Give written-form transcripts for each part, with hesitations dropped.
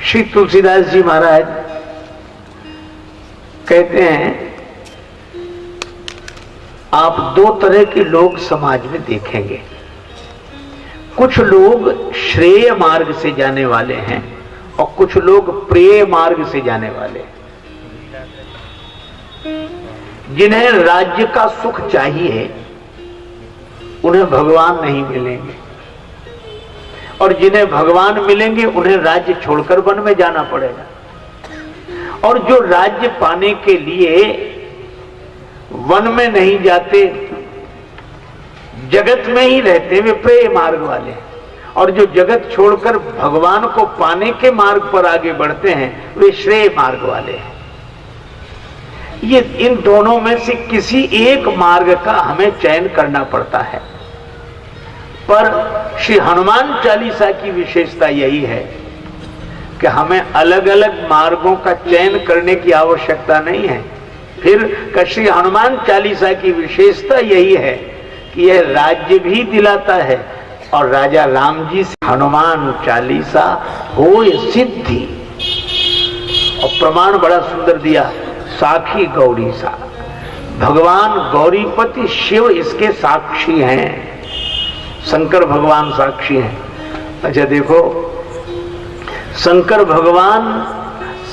श्री तुलसीदास जी महाराज कहते हैं, आप दो तरह के लोग समाज में देखेंगे। कुछ लोग श्रेय मार्ग से जाने वाले हैं और कुछ लोग प्रेय मार्ग से जाने वाले हैं। जिन्हें राज्य का सुख चाहिए उन्हें भगवान नहीं मिलेंगे, और जिन्हें भगवान मिलेंगे उन्हें राज्य छोड़कर वन में जाना पड़ेगा। और जो राज्य पाने के लिए वन में नहीं जाते, जगत में ही रहते, वे प्रेय मार्ग वाले हैं। और जो जगत छोड़कर भगवान को पाने के मार्ग पर आगे बढ़ते हैं, वे श्रेय मार्ग वाले हैं। ये इन दोनों में से किसी एक मार्ग का हमें चयन करना पड़ता है। पर श्री हनुमान चालीसा की विशेषता यही है कि हमें अलग अलग मार्गों का चयन करने की आवश्यकता नहीं है। फिर श्री हनुमान चालीसा की विशेषता यही है कि यह राज्य भी दिलाता है और राजा राम जी से हनुमान चालीसा होय सिद्धि। और प्रमाण बड़ा सुंदर दिया, साखी गौरी सा। भगवान गौरीपति शिव इसके साक्षी हैं, शंकर भगवान साक्षी हैं। अच्छा देखो, शंकर भगवान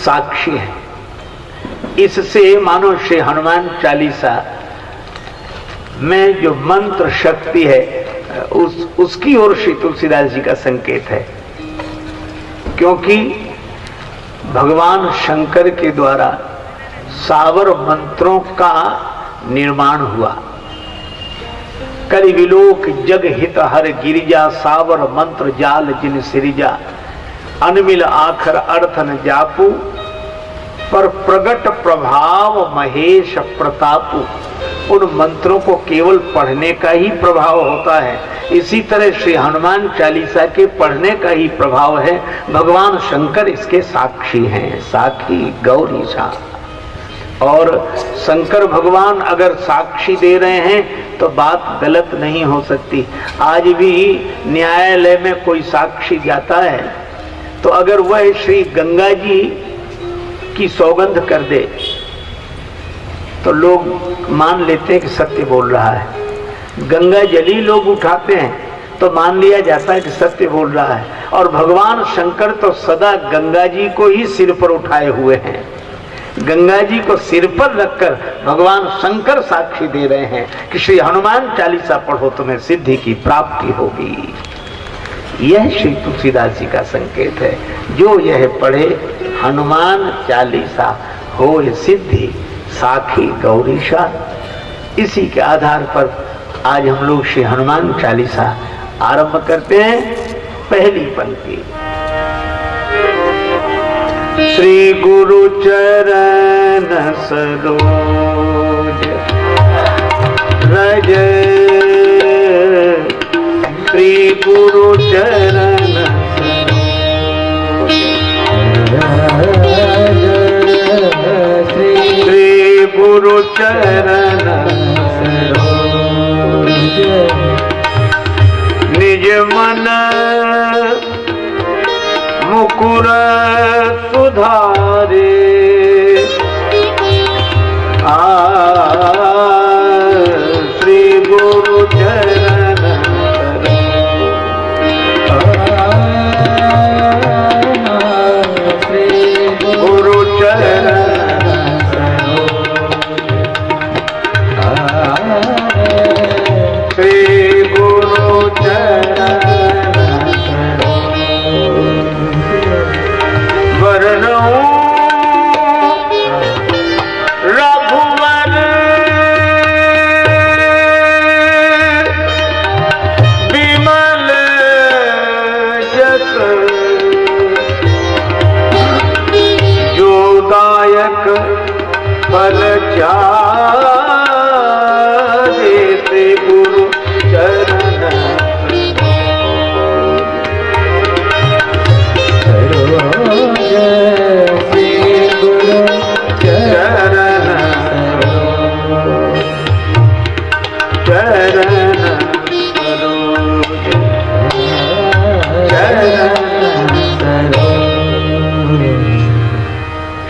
साक्षी हैं, इससे मानो श्री हनुमान चालीसा में जो मंत्र शक्ति है उसकी ओर श्री तुलसीदास जी का संकेत है। क्योंकि भगवान शंकर के द्वारा सावर मंत्रों का निर्माण हुआ। करि विलोक जग हित हर गिरिजा, सावर मंत्र जाल जिन सिरिजा, अनमिल आखर अर्थ न जापू, पर प्रगट प्रभाव महेश प्रतापू। उन मंत्रों को केवल पढ़ने का ही प्रभाव होता है, इसी तरह श्री हनुमान चालीसा के पढ़ने का ही प्रभाव है। भगवान शंकर इसके साक्षी हैं, साखी गौरी सा। और शंकर भगवान अगर साक्षी दे रहे हैं तो बात गलत नहीं हो सकती। आज भी न्यायालय में कोई साक्षी जाता है तो अगर वह श्री गंगा जी की सौगंध कर दे तो लोग मान लेते हैं कि सत्य बोल रहा है। गंगा जली लोग उठाते हैं तो मान लिया जाता है कि सत्य बोल रहा है। और भगवान शंकर तो सदा गंगा जी को ही सिर पर उठाए हुए हैं। गंगा जी को सिर पर रखकर भगवान शंकर साक्षी दे रहे हैं कि श्री हनुमान चालीसा पढ़ो तुम्हें सिद्धि की प्राप्ति होगी। यह श्री तुलसीदास जी का संकेत है। जो यह पढ़े हनुमान चालीसा होय सिद्धि साखी गौरीशा। इसी के आधार पर आज हम लोग श्री हनुमान चालीसा आरंभ करते हैं। पहली पंक्ति, श्री गुरु चरण सरोज रज, श्री गुरु चरण श्री गुरु चरण निज मन मुकुर सुधारे, श्री गुरु चरण गुरु चरण श्री गुरु चरण रघुवर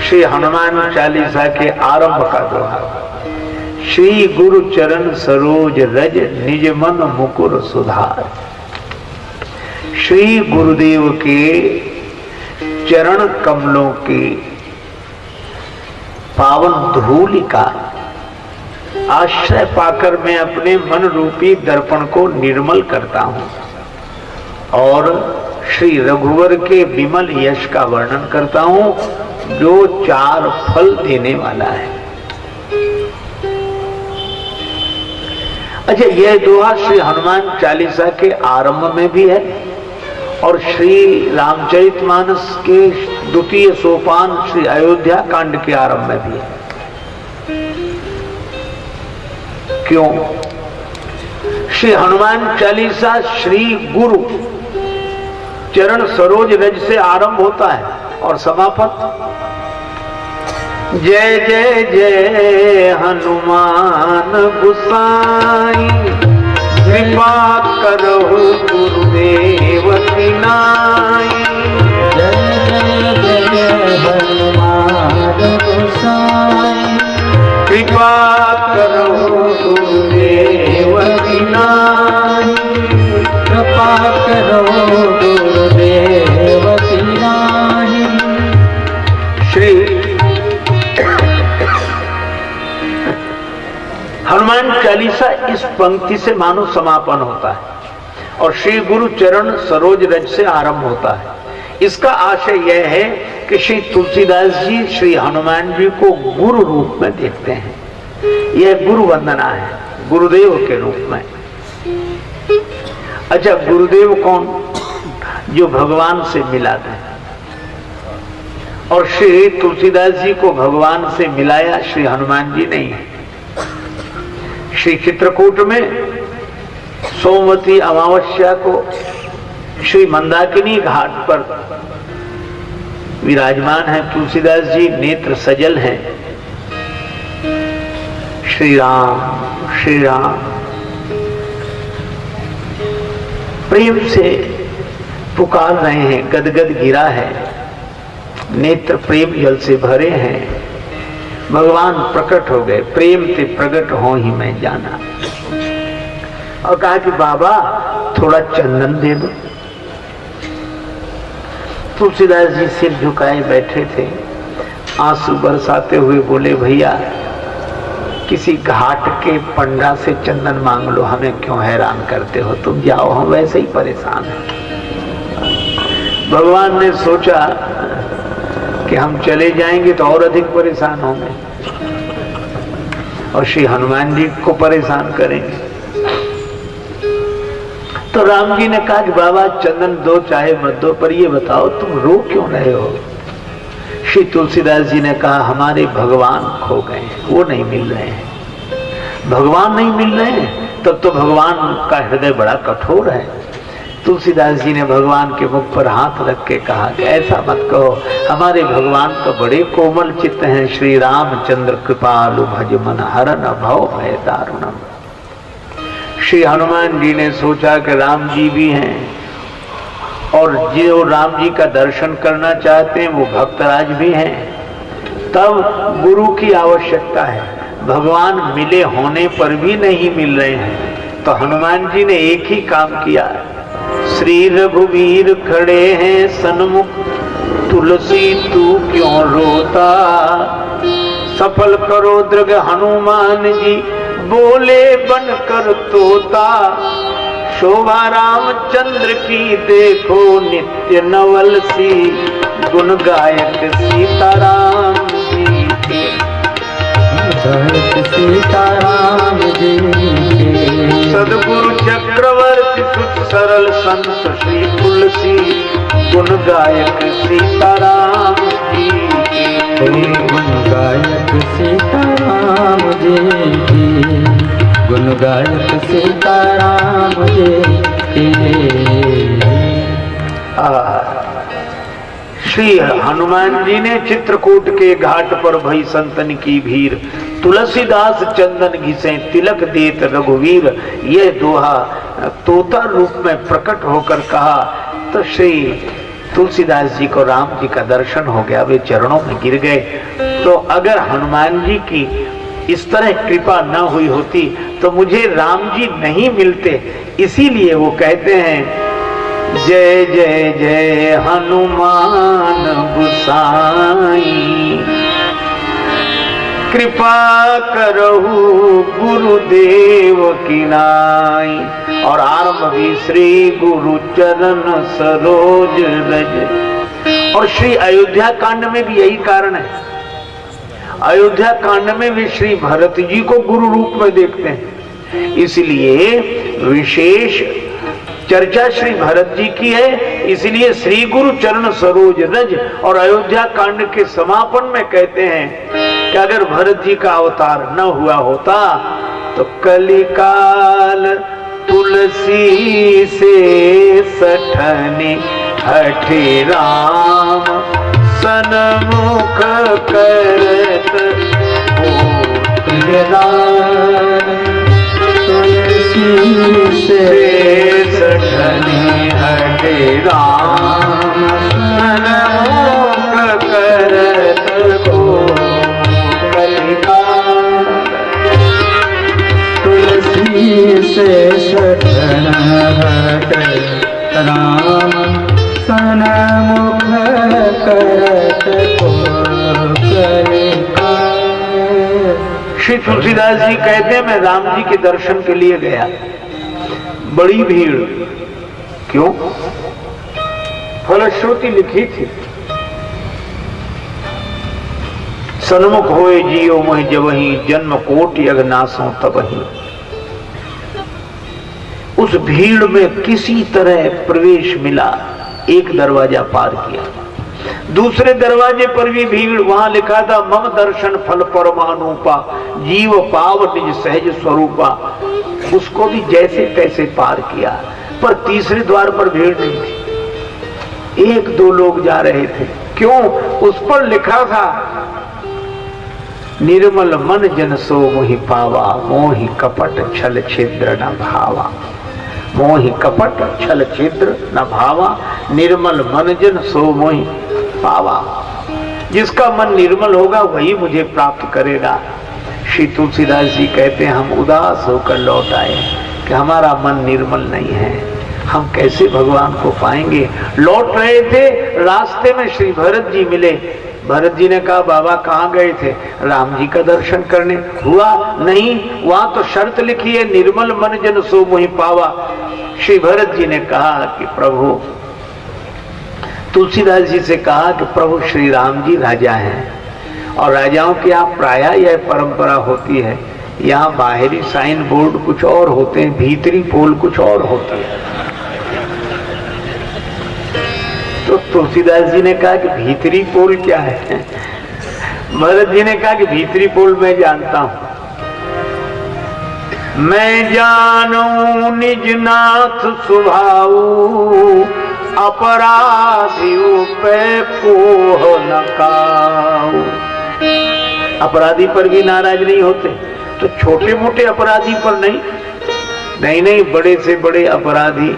श्री हनुमान चालीसा के आरंभ का दोहा। श्री गुरु चरण सरोज रज निज मन मुकुर सुधार। श्री गुरुदेव के चरण कमलों की पावन धूलि का आश्रय पाकर मैं अपने मन रूपी दर्पण को निर्मल करता हूं और श्री रघुवर के विमल यश का वर्णन करता हूं, जो 4 फल देने वाला है। अच्छा, यह दोहा श्री हनुमान चालीसा के आरंभ में भी है और श्री रामचरितमानस के द्वितीय सोपान श्री अयोध्या कांड के आरंभ में भी है। क्यों? श्री हनुमान चालीसा श्री गुरु चरण सरोज रज से आरंभ होता है और समापन जय जय जय हनुमान गुसाई, कृपा करो गुरुदेव की नाई। जय जय जय हनुमान गुसाई, कृपा करो गुरुदेव की नाई। कृपा करो गुरुदेव की नाई। श्री हनुमान चालीसा इस पंक्ति से मानो समापन होता है और श्री गुरु चरण सरोज रज से आरंभ होता है। इसका आशय यह है कि श्री तुलसीदास जी श्री हनुमान जी को गुरु रूप में देखते हैं। यह गुरु वंदना है, गुरुदेव के रूप में। अच्छा, गुरुदेव कौन? जो भगवान से मिला था। और श्री तुलसीदास जी को भगवान से मिलाया श्री हनुमान जी नहीं है। श्री चित्रकूट में सोमवती अमावस्या को श्री मंदाकिनी घाट पर विराजमान है तुलसीदास जी, नेत्र सजल हैं। श्री राम प्रेम से पुकार रहे हैं, गदगद गिरा है, नेत्र प्रेम जल से भरे हैं। भगवान प्रकट हो गए, प्रेम से प्रकट हो ही मैं जाना। और कहा कि बाबा थोड़ा चंदन दे दो। तुलसीदास जी सिर झुकाए बैठे थे, आंसू बरसाते हुए बोले, भैया किसी घाट के पंडा से चंदन मांग लो, हमें क्यों हैरान करते हो, तुम जाओ, हम वैसे ही परेशान हैं। भगवान ने सोचा कि हम चले जाएंगे तो और अधिक परेशान होंगे और श्री हनुमान जी को परेशान करेंगे। तो राम जी ने कहा कि बाबा चंदन दो चाहे मत दो, पर ये बताओ तुम रो क्यों रहे हो? श्री तुलसीदास जी ने कहा, हमारे भगवान खो गए, वो नहीं मिल रहे हैं। भगवान नहीं मिल रहे हैं, तब तो भगवान का हृदय बड़ा कठोर है। तुलसीदास जी ने भगवान के मुख पर हाथ रख के कहा कि ऐसा मत कहो, हमारे भगवान तो बड़े कोमल चित्त हैं। श्री रामचंद्र कृपालु भज मन हरन भव भय दारुणम। श्री हनुमान जी ने सोचा कि राम जी भी हैं और जो राम जी का दर्शन करना चाहते हैं वो भक्तराज भी हैं, तब गुरु की आवश्यकता है। भगवान मिले होने पर भी नहीं मिल रहे हैं, तो हनुमान जी ने एक ही काम किया। श्री रघुवीर खड़े हैं सन्मुख, तुलसी तू क्यों रोता? सफल करो दृग हनुमान जी, बोले बनकर तोता। शोभा रामचंद्र की देखो नित्य नवल सी, गुण गायक सीताराम जी के। सीताराम जी के। सदगुरु चक्रवर्ती सुत सरल संत श्री तुलसी, गुण गायक सीताराम जी के। गुण गायक सीताराम जी की, गुण गायक सीताराम जी की। श्री हनुमान जी ने चित्रकूट के घाट पर भई संतन की भीड़, तुलसीदास चंदन घिसे तिलक देत रघुवीर। यह दोहा तोता रूप में प्रकट होकर कहा तो श्री तुलसीदास जी को राम जी का दर्शन हो गया, वे चरणों में गिर गए। तो अगर हनुमान जी की इस तरह कृपा न हुई होती तो मुझे राम जी नहीं मिलते। इसीलिए वो कहते हैं जय जय जय हनुमान गोसाई, कृपा करहु गुरुदेव की नाई। और आरंभ भी श्री गुरु चरण सरोज रज। और श्री अयोध्या कांड में भी यही कारण है। अयोध्या कांड में भी श्री भरत जी को गुरु रूप में देखते हैं, इसलिए विशेष चर्चा श्री भरत जी की है। इसलिए श्री गुरु चरण सरोज रज। और अयोध्या कांड के समापन में कहते हैं कि अगर भरत जी का अवतार न हुआ होता तो कलिकाल तुलसी से सठने हठे राम, सन्मुख करत तुलसी से सठने हठे राम, सन्मुख करत तुलसी से सठन राम, सन्मुख करत श्री तुलसीदास जी कहते हैं मैं राम जी के दर्शन के लिए गया, बड़ी भीड़। क्यों? फलश्रुति लिखी थी, सन्मुख होए जियो मोहि जबहि, जन्म कोटि अघनासों तबहि। उस भीड़ में किसी तरह प्रवेश मिला, एक दरवाजा पार किया। दूसरे दरवाजे पर भी भीड़, वहां लिखा था मम दर्शन फल परमानुपा, जीव पाव निज सहज स्वरूपा। उसको भी जैसे तैसे पार किया, पर तीसरे द्वार पर भीड़ नहीं थी, एक दो लोग जा रहे थे। क्यों? उस पर लिखा था निर्मल मन जन सो मोहि पावा, मोहि कपट छल छिद्र न भावा। मोहि कपट छल छिद्र न भावा, निर्मल मन जन सो मोहि पावा। जिसका मन निर्मल होगा वही मुझे प्राप्त करेगा। श्री तुलसीदास जी कहते हैं हम उदास होकर लौट आए कि हमारा मन निर्मल नहीं है, हम कैसे भगवान को पाएंगे। लौट रहे थे, रास्ते में श्री भरत जी मिले। भरत जी ने कहा बाबा कहाँ गए थे? राम जी का दर्शन करने। हुआ नहीं, वहां तो शर्त लिखी है निर्मल मन जन सो मोहि पावा। श्री भरत जी ने कहा कि प्रभु, तुलसीदास जी से कहा कि प्रभु श्री राम जी राजा हैं और राजाओं की यहाँ प्रायः यह परंपरा होती है, यहाँ बाहरी साइन बोर्ड कुछ और होते हैं, भीतरी पोल कुछ और होती है। तो तुलसीदास जी ने कहा कि भीतरी पोल क्या है? भरत जी ने कहा कि भीतरी पोल मैं जानता हूं। मैं जानू निज नाथ स्वभाव, अपराधियों पे कोह न काऊ। अपराधी पर भी नाराज नहीं होते, तो छोटे मोटे अपराधी पर नहीं, नहीं बड़े से बड़े अपराधी,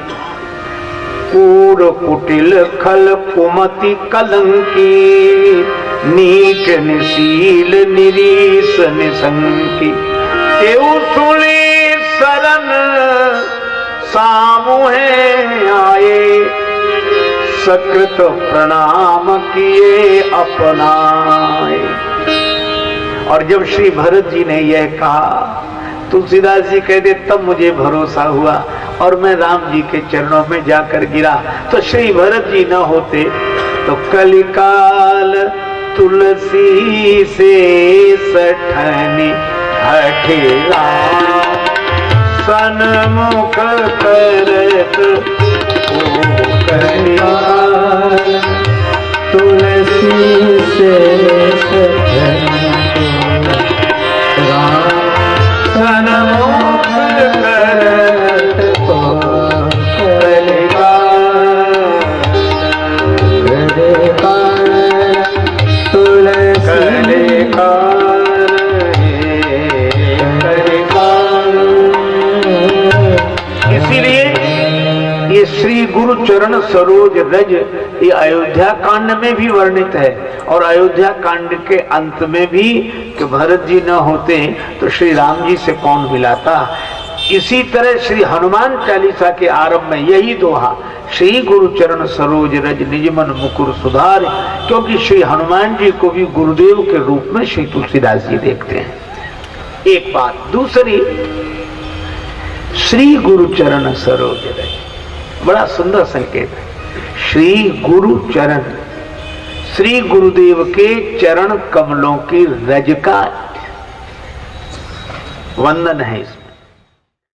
कूड़ कुटिल खल कुमति कलंकी, नीच निशील निरीस निसंकी। तेऊ सुनी शरण सामुहे आए, सकृत प्रणाम किए अपनाए। और जब श्री भरत जी ने यह कहा, तुलसीदास जी कहते तब मुझे भरोसा हुआ और मैं राम जी के चरणों में जाकर गिरा। तो श्री भरत जी न होते तो कलिकाल तुलसी से सठने हठे राम, सन्मुख करत ओ कलिकाल तुलसी से सठने राम, सन्मुख करत ओ कलिकाल। श्री गुरु चरण सरोज रज, ये अयोध्या कांड में भी वर्णित है और अयोध्या कांड के अंत में भी कि भरत जी न होते तो श्री राम जी से कौन मिलाता। इसी तरह श्री हनुमान चालीसा के आरंभ में यही दोहा, श्री गुरु चरण सरोज रज निज मन मुकुर सुधार, क्योंकि श्री हनुमान जी को भी गुरुदेव के रूप में श्री तुलसीदास जी देखते हैं। एक बात। दूसरी, श्री गुरु चरण सरोज रज, बड़ा सुंदर संकेत है। श्री गुरु चरण, श्री गुरुदेव के चरण कमलों की रज का वंदन है इसमें।